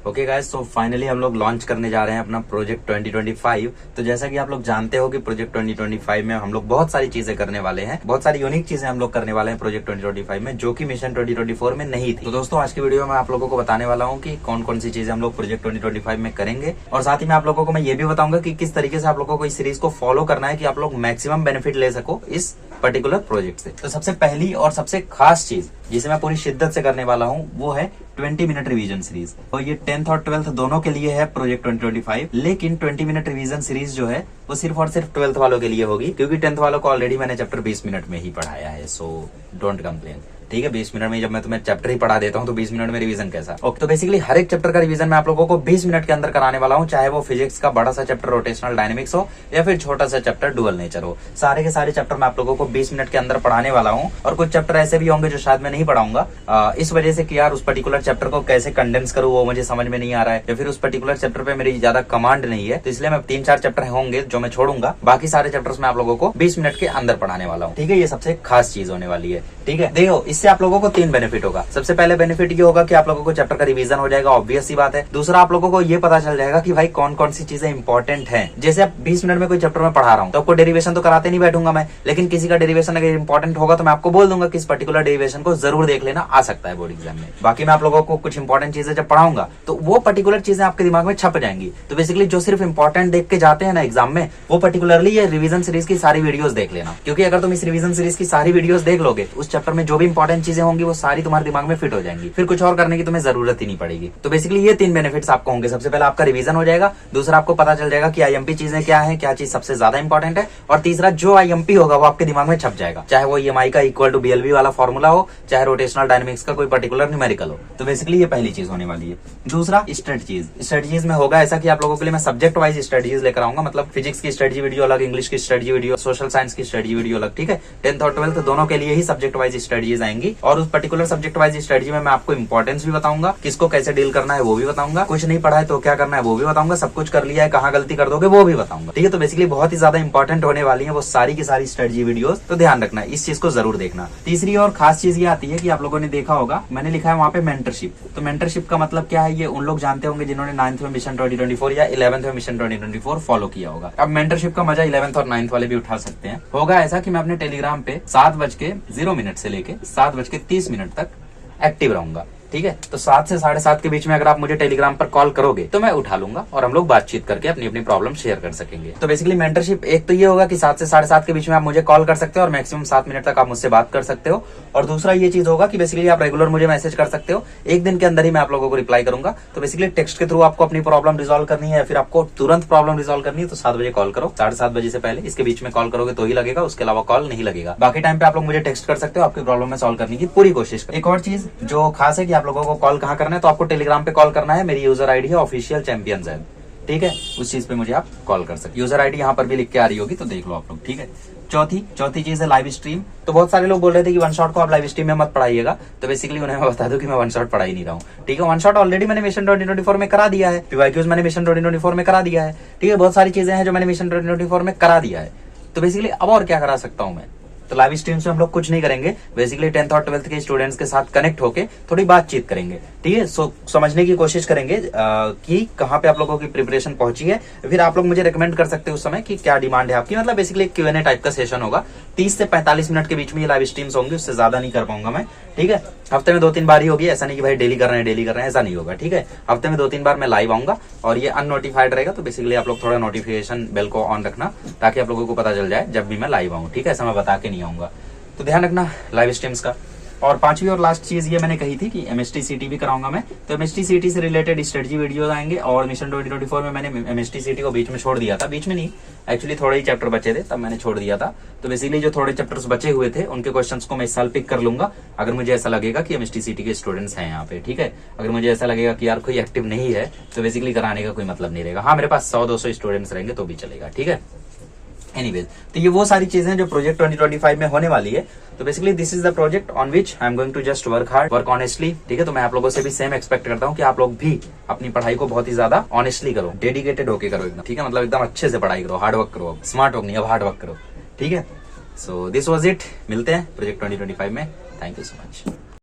Okay guys, so finally हम लोग launch करने जा रहे हैं अपना प्रोजेक्ट 2025। तो जैसा कि आप लोग जानते हो कि प्रोजेक्ट 2025 में हम लोग बहुत सारी चीजें करने वाले हैं, बहुत सारी यूनिक चीजें हम लोग करने वाले हैं प्रोजेक्ट 2025 में, जो कि मिशन 2024 में नहीं थी। तो दोस्तों आज की वीडियो में आप लोगों को बताने वाला हूँ कि कौन कौन सी चीजें हम लोग प्रोजेक्ट 2025 में करेंगे, और साथ ही में आप लोगों को मैं ये भी बताऊंगा कि किस तरीके से आप लोगों को इस सीरीज को फॉलो करना है कि आप लोग मैक्सिमम बेनिफिट ले सको इस पर्टिकुलर प्रोजेक्ट से। तो सबसे पहली और सबसे खास चीज जिसे मैं पूरी शिद्दत से करने वाला हूँ वो है 20 मिनट रिवीजन सीरीज। और ये 10th और 12th दोनों के लिए है प्रोजेक्ट 2025, लेकिन 20 मिनट रिवीजन सीरीज जो है वो सिर्फ और सिर्फ 12th वालों के लिए होगी, क्योंकि 10th वालों को ऑलरेडी मैंने चैप्टर 20 मिनट में ही पढ़ाया है। सो डोंट कंप्लेन, ठीक है। 20 मिनट में जब मैं तुम्हें चैप्टर ही पढ़ा देता हूँ तो 20 मिनट में रिवीजन कैसा। ओके, तो बेसिकली हर एक चैप्टर का रिवीजन मैं आप लोगों को 20 मिनट के अंदर कराने वाला हूँ, चाहे वो फिजिक्स का बड़ा सा चैप्टर रोटेशनल डायनेमिक्स हो या फिर छोटा सा चैप्टर डुअल नेचर हो। सारे के सारे चैप्टर मैं आप लोगों को 20 मिनट के अंदर पढ़ाने वाला हूँ। और कुछ चैप्टर ऐसे भी होंगे जो शायद मैं नहीं पढ़ाऊंगा, इस वजह से कि यार उस पर्टिकुलर चैप्टर को कैसे कंडेंस करूँ वो मुझे समझ में नहीं आ रहा है, या फिर उस पर्टिकुलर चैप्टर पे मेरी ज्यादा कमांड नहीं है। तो इसलिए मैं 3-4 चैप्टर होंगे जो मैं छोड़ूंगा, बाकी सारे चैप्टर्स मैं आप लोगों को 20 मिनट के अंदर पढ़ाने वाला हूँ, ठीक है। ये सबसे खास चीज होने वाली है, ठीक है। देखो, इससे आप लोगों को 3 बेनिफिट होगा। सबसे पहले बेनिफिट ये होगा कि आप लोगों को चैप्टर का रिवीजन हो जाएगा, ऑब्वियस सी बात है। दूसरा, आप लोगों को ये पता चल जाएगा कि भाई कौन कौन सी चीजें इंपॉर्टेंट हैं। जैसे आप 20 मिनट में कोई चैप्टर में पढ़ा रहा हूँ तो आपको डेरिवेशन तो कराते नहीं बैठूंगा मैं, लेकिन किसी का डेरिवेशन अगर इंपॉर्टेंट होगा तो मैं आपको बोल दूंगा कि इस पर्टिकुलर डेरिवेशन को जरूर देख लेना, आ सकता है बोर्ड एग्जाम में। बाकी मैं आप लोगों को कुछ इंपॉर्टेंट चीजें जब पढ़ाऊंगा तो वो पर्टिकुलर चीजें आपके दिमाग में छप जाएंगी। तो बेसिकली जो सिर्फ इंपॉर्टेंट देख के जाते हैं ना एग्जाम में, वो पर्टिकुलरली ये रिवीजन सीरीज की सारी वीडियोस देख लेना, क्योंकि अगर तुम इस रिवीजन सीरीज की सारी वीडियोस देख लोगे उस चैप्टर में जो भी इंपॉर्टेंट चीजें होंगी वो सारी तुम्हारे दिमाग में फिट हो जाएंगी, फिर कुछ और करने की तुम्हें जरूरत ही नहीं पड़ेगी। तो बेसिकली ये 3 बेनिफिट्स आपको होंगे। सबसे पहले आपका रिवीजन हो जाएगा, दूसरा आपको पता चल जाएगा कि आईएमपी चीजें क्या है, क्या चीज सबसे ज्यादा इंपॉर्टेंट है, और तीसरा जो आईएमपी होगा वो आपके दिमाग में छप जाएगा, चाहे वो ईएमआई का इक्वल टू बीएलबी वाला फॉर्मूला हो, चाहे रोटेशनल डायनेमिक्स का कोई पर्टिकुलर न्यूमेरिकल हो। तो बेसिकली ये पहली चीज होने वाली है। दूसरा, स्ट्रेटजीज में होगा ऐसा कि आप लोगों के लिए मैं सब्जेक्ट वाइज स्ट्रेटजीज लेकर आऊंगा, मतलब फिजिक्स की स्ट्रेटजी वीडियो अलग, इंग्लिश की स्ट्रेटजी वीडियो, सोशल साइंस की स्ट्रेटजी वीडियो अलग, ठीक है। 10th और 12th दोनों के लिए ही सब्जेक्ट वाइज स्ट्रेटजीज आएंगी, और उस पर्टिकुलर सब्जेक्ट वाइज स्ट्रेटजी में मैं आपको इंपॉर्टेंस भी बताऊंगा, किसको कैसे डील करना है वो भी बताऊंगा, कुछ नहीं पढ़ा है तो क्या करना है वो भी बताऊंगा, सब कुछ कर लिया है कहाँ गलती कर दोगे वो भी बताऊंगा, ठीक है। तो बेसिकली बहुत ही ज्यादा इंपॉर्टेंट होने वाली है वो सारी की सारी स्ट्रेटजी वीडियोस, तो ध्यान रखना, इस चीज को जरूर देखना। तीसरी और खास चीज ये आती है कि आप लोगों ने देखा होगा मैंने लिखा है वहाँ पे मेंटरशिप। तो मेंटरशिप का मतलब क्या है ये उन लोग जानते होंगे जिन्होंने 9th में मिशन 2024 या 11th में मिशन 2024 फॉलो किया होगा। अब मेंटरशिप का मजा 11th और 9th वाले भी उठा सकते हैं। होगा ऐसा कि मैं अपने टेलीग्राम पे 7:0 से लेके 7:30 तक एक्टिव रहूंगा, ठीक है। तो 7 से 7:30 के बीच में अगर आप मुझे टेलीग्राम पर कॉल करोगे तो मैं उठा लूंगा और हम लोग बातचीत करके अपनी अपनी प्रॉब्लम शेयर कर सकेंगे। तो बेसिकली मेंटरशिप एक तो ये होगा कि 7 से 7:30 के बीच में आप मुझे कॉल कर सकते हो और मैक्सिमम 7 मिनट तक आप मुझसे बात कर सकते हो। और दूसरा ये चीज होगा कि बेसिकली आप रेगुलर मुझे मैसेज कर सकते हो, एक दिन के अंदर ही मैं आप लोगों को रिप्लाई करूंगा। तो बेसिकली टेक्स्ट के थ्रू आपको अपनी प्रॉब्लम रिजॉल्व करनी है या फिर आपको तुरंत प्रॉब्लम रिजॉल्व करनी है तो 7 बजे कॉल करो, 7:30 बजे से पहले इसके बीच में कॉल करोगे तो ही लगेगा, उसके अलावा कॉल नहीं लगेगा। बाकी टाइम पे आप लोग मुझे टेक्स्ट कर सकते हो, आपकी प्रॉब्लम में सॉल्व करने की पूरी कोशिश करें। एक और चीज जो खास है कि आप लोगों को कॉल कहाँ करना है, तो आपको टेलीग्राम पे कॉल करना है। मेरी यूजर आईडी है ऑफिशियल चैंपियन ज़ैद, ठीक है। उस चीज पे मुझे आप कॉल कर सकते। यूजर आईडी यहाँ पर भी लिख के आ रही होगी तो देख लो आप लोग, ठीक है। चौथी चीज है लाइव स्ट्रीम। तो बहुत सारे लोग बोल रहे थे कि वन शॉट को आप लाइव स्ट्रीम में मत पढ़ाइएगा, तो बेसिकली उन्हें मैं बता दूं कि मैं वन शॉट पढ़ा ही नहीं रहा हूँ, ठीक है। वन शॉट ऑलरेडी मैंने मिशन 2024 में करा दिया है, पीवाईक्यूज मैंने मिशन 2024 में करा दिया है, ठीक है। बहुत सारी चीजें हैं जो मैंने मिशन 2024 में करा दिया है, तो बेसिकली अब और क्या करा सकता हूँ मैं। तो लाइव स्ट्रीम से हम लोग कुछ नहीं करेंगे, बेसिकली 10th और 12th के स्टूडेंट्स के साथ कनेक्ट होके थोड़ी बातचीत करेंगे, ठीक है। समझने की कोशिश करेंगे कि कहाँ पे आप लोगों की प्रिपरेशन पहुंची है। फिर आप लोग मुझे रेकमेंड कर सकते हो उस समय कि क्या डिमांड है आपकी, मतलब बेसिकली Q&A टाइप का सेशन होगा। 30 से 45 मिनट के बीच में ये लाइव स्ट्रीम्स होंगी, उससे ज्यादा नहीं कर पाऊंगा मैं, ठीक है। हफ्ते में 2-3 बार ही होगी, ऐसा नहीं कि भाई डेली कर रहे हैं ऐसा नहीं होगा, ठीक है। हफ्ते में 2-3 बार मैं लाइव आऊंगा और ये अननोटिफाइड रहेगा, तो बेसिकली आप लोग थोड़ा नोटिफिकेशन बेल को ऑन रखना ताकि आप लोगों को पता चल जाए जब भी मैं लाइव आऊँ, ठीक है। ऐसा मैं बता के नहीं आऊंगा, तो ध्यान रखना लाइव स्ट्रीम्स का। और 5वीं और लास्ट चीज ये मैंने कही थी कि MST CT भी कराऊंगा मैं, तो MST CT से रिलेटेड स्ट्रेटजी वीडियो आएंगे। और मिशन 2024 में मैंने MST CT को बीच में छोड़ दिया था, बीच में नहीं एक्चुअली थोड़े ही चैप्टर बचे थे तब मैंने छोड़ दिया था। तो बेसिकली जो थोड़े चैप्टर्स बचे हुए थे उनके क्वेश्चंस को मैं इस साल पिक कर लूंगा, अगर मुझे ऐसा लगेगा कि MST CT के स्टूडेंट्स हैं यहाँ पे, ठीक है। अगर मुझे ऐसा लगेगा कि यार कोई एक्टिव नहीं है तो बेसिकली कराने का कोई मतलब नहीं रहेगा। हाँ, मेरे पास 100-200 स्टूडेंट्स रहेंगे तो भी चलेगा, ठीक है। एनीवेज, तो ये वो सारी चीजें जो प्रोजेक्ट 2025 में होने वाली है। तो basically this is the project on which I am going to just work hard, work honestly, ठीक है। तो मैं आप लोगों से भी सेम एक्सपेक्ट करता हूँ कि आप लोग भी अपनी पढ़ाई को बहुत ही ज्यादा ऑनेस्टली करो, डेडिकेटेड होके करो एकदम, ठीक है। मतलब एकदम अच्छे से पढ़ाई करो, हार्ड वर्क करो, स्मार्ट वर्क नहीं अब हार्ड वर्क करो, ठीक है। सो दिस वॉज इट, मिलते हैं प्रोजेक्ट 2025 में। Thank you so much.